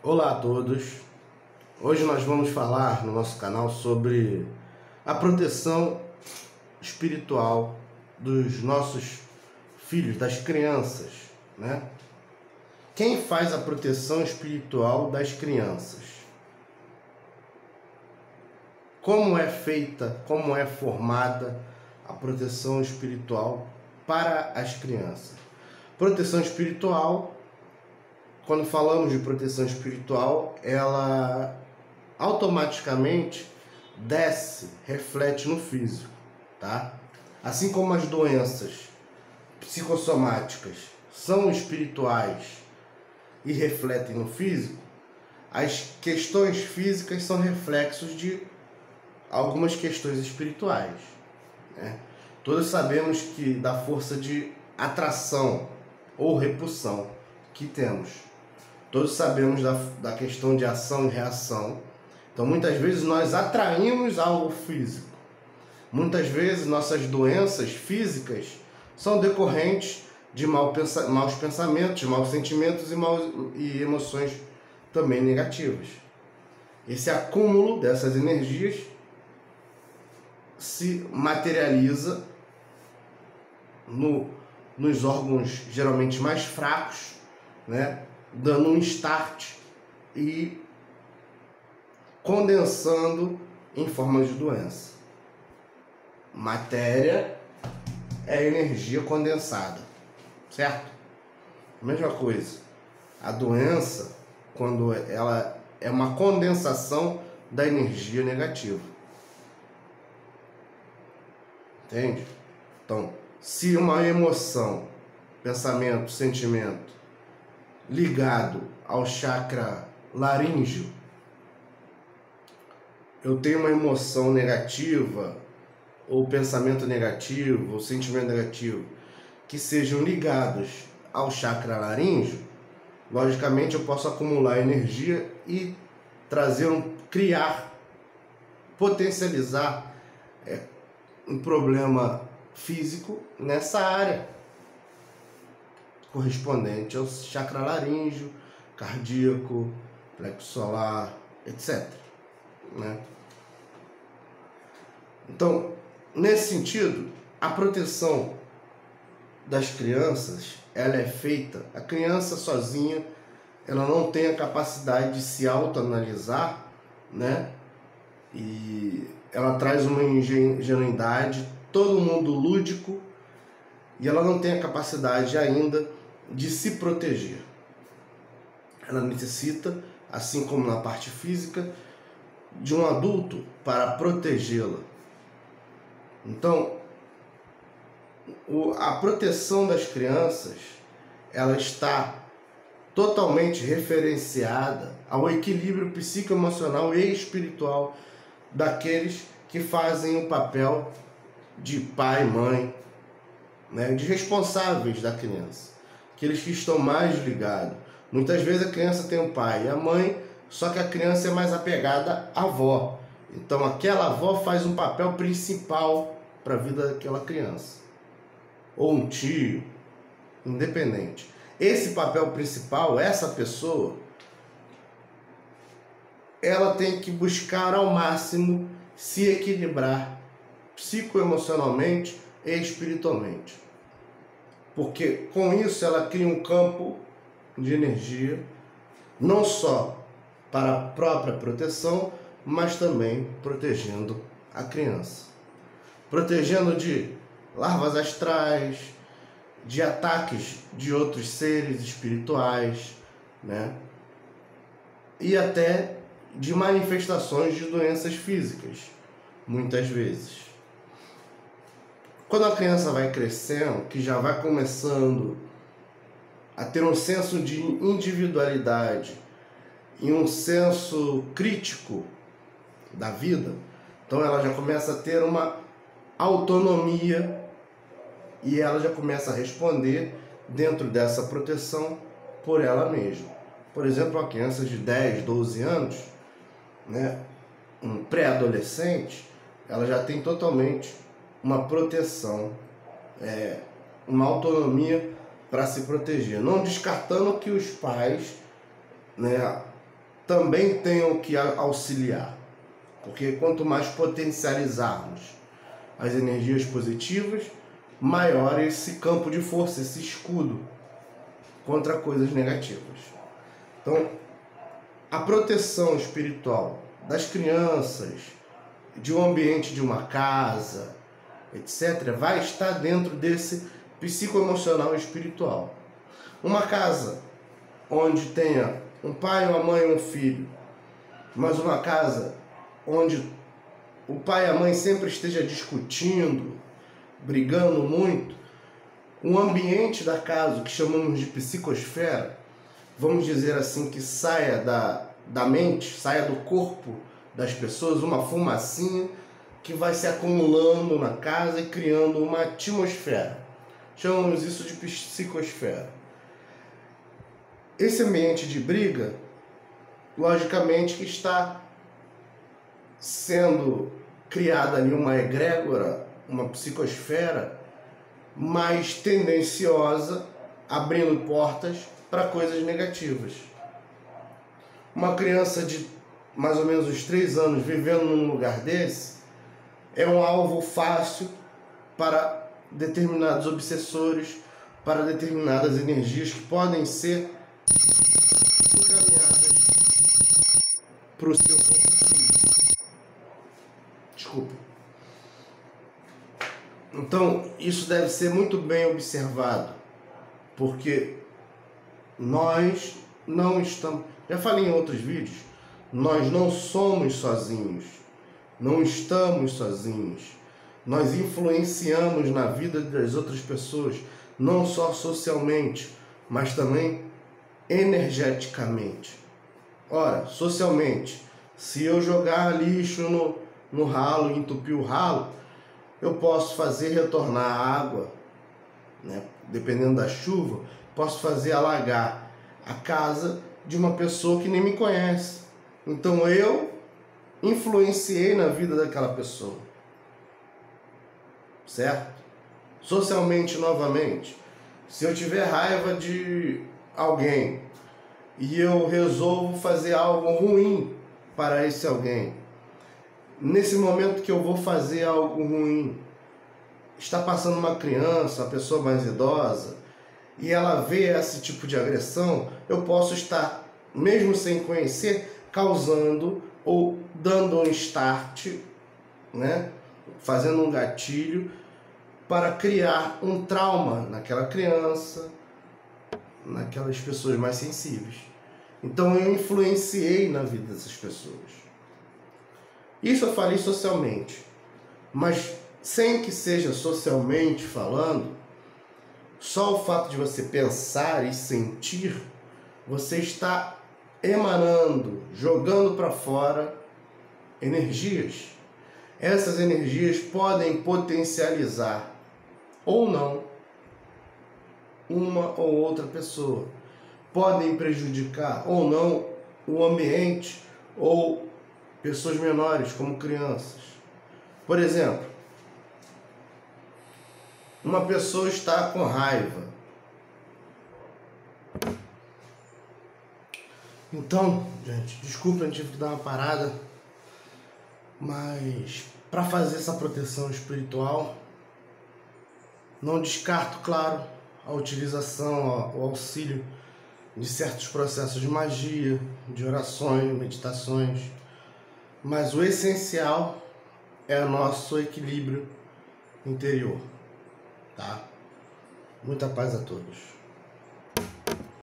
Olá a todos, hoje nós vamos falar no nosso canal sobre a proteção espiritual dos nossos filhos, das crianças, né? Quem faz a proteção espiritual das crianças? Como é feita, como é formada a proteção espiritual para as crianças? Proteção espiritual, quando falamos de proteção espiritual, ela automaticamente desce, reflete no físico, tá? Assim como as doenças psicossomáticas são espirituais e refletem no físico, as questões físicas são reflexos de algumas questões espirituais, né? Todos sabemos que da força de atração ou repulsão que temos. Todos sabemos da questão de ação e reação. Então, muitas vezes nós atraímos algo físico. Muitas vezes nossas doenças físicas são decorrentes de maus pensamentos, de maus sentimentos e emoções também negativas. Esse acúmulo dessas energias se materializa nos órgãos geralmente mais fracos, né? Dando um start e condensando em forma de doença. Matéria é energia condensada, certo? Mesma coisa. A doença, quando ela é uma condensação da energia negativa. Entende? Então, se uma emoção, pensamento, sentimento ligado ao chakra laríngeo, eu tenho uma emoção negativa, ou pensamento negativo, ou sentimento negativo, que sejam ligados ao chakra laríngeo, logicamente eu posso acumular energia e criar, potencializar um problema físico nessa área correspondente ao chakra laríngeo, cardíaco, plexo solar, etc., né? Então, nesse sentido, a proteção das crianças, ela é feita, a criança sozinha, ela não tem a capacidade de se autoanalisar, né? E ela traz uma ingenuidade, todo mundo lúdico, e ela não tem a capacidade ainda de se proteger. Ela necessita, assim como na parte física, de um adulto para protegê-la. Então, a proteção das crianças, ela está totalmente referenciada ao equilíbrio psicoemocional e espiritual daqueles que fazem o papel de pai, mãe, né, de responsáveis da criança, aqueles que estão mais ligados. Muitas vezes a criança tem o pai e a mãe, só que a criança é mais apegada à avó. Então aquela avó faz um papel principal para a vida daquela criança. Ou um tio, independente. Esse papel principal, essa pessoa, ela tem que buscar ao máximo se equilibrar psicoemocionalmente e espiritualmente. Porque com isso ela cria um campo de energia, não só para a própria proteção, mas também protegendo a criança. Protegendo de larvas astrais, de ataques de outros seres espirituais, né? E até de manifestações de doenças físicas, muitas vezes. Quando a criança vai crescendo, que já vai começando a ter um senso de individualidade e um senso crítico da vida, então ela já começa a ter uma autonomia e ela já começa a responder dentro dessa proteção por ela mesma. Por exemplo, uma criança de 10, 12 anos, né, um pré-adolescente, ela já tem totalmente uma proteção, uma autonomia para se proteger, não descartando que os pais, né, também tenham que auxiliar. Porque quanto mais potencializarmos as energias positivas, maior esse campo de força, esse escudo contra coisas negativas. Então, a proteção espiritual das crianças, de um ambiente de uma casa, etc., vai estar dentro desse psicoemocional espiritual. Uma casa onde tenha um pai, uma mãe e um filho, mas uma casa onde o pai e a mãe sempre esteja discutindo, brigando muito, um ambiente da casa que chamamos de psicosfera, vamos dizer assim, que saia da mente, saia do corpo das pessoas, uma fumacinha que vai se acumulando na casa e criando uma atmosfera. Chamamos isso de psicosfera. Esse ambiente de briga, logicamente que está sendo criada ali uma egrégora, uma psicosfera mais tendenciosa, abrindo portas para coisas negativas. Uma criança de mais ou menos uns 3 anos vivendo num lugar desse é um alvo fácil para determinados obsessores, para determinadas energias que podem ser encaminhadas para o seu corpo físico. Desculpa. Então, isso deve ser muito bem observado, porque nós não estamos... Já falei em outros vídeos, nós não somos sozinhos, não estamos sozinhos. Nós influenciamos na vida das outras pessoas, não só socialmente, mas também energeticamente. Ora, socialmente, se eu jogar lixo no ralo e entupir o ralo, eu posso fazer retornar a água, né? Dependendo da chuva, posso fazer alagar a casa de uma pessoa que nem me conhece. Então eu influenciei na vida daquela pessoa, certo? Socialmente, novamente, se eu tiver raiva de alguém e eu resolvo fazer algo ruim para esse alguém, nesse momento que eu vou fazer algo ruim, está passando uma criança, uma pessoa mais idosa, e ela vê esse tipo de agressão, eu posso estar, mesmo sem conhecer, causando ou dando um start, né? Fazendo um gatilho para criar um trauma naquela criança, naquelas pessoas mais sensíveis. Então eu influenciei na vida dessas pessoas. Isso eu falei socialmente, mas sem que seja socialmente falando, só o fato de você pensar e sentir, você está emanando, jogando para fora energias. Essas energias podem potencializar ou não uma ou outra pessoa. Podem prejudicar ou não o ambiente ou pessoas menores, como crianças. Por exemplo, uma pessoa está com raiva. Então, gente, desculpa, eu tive que dar uma parada, mas para fazer essa proteção espiritual, não descarto, claro, a utilização, o auxílio de certos processos de magia, de orações, meditações, mas o essencial é o nosso equilíbrio interior, tá? Muita paz a todos.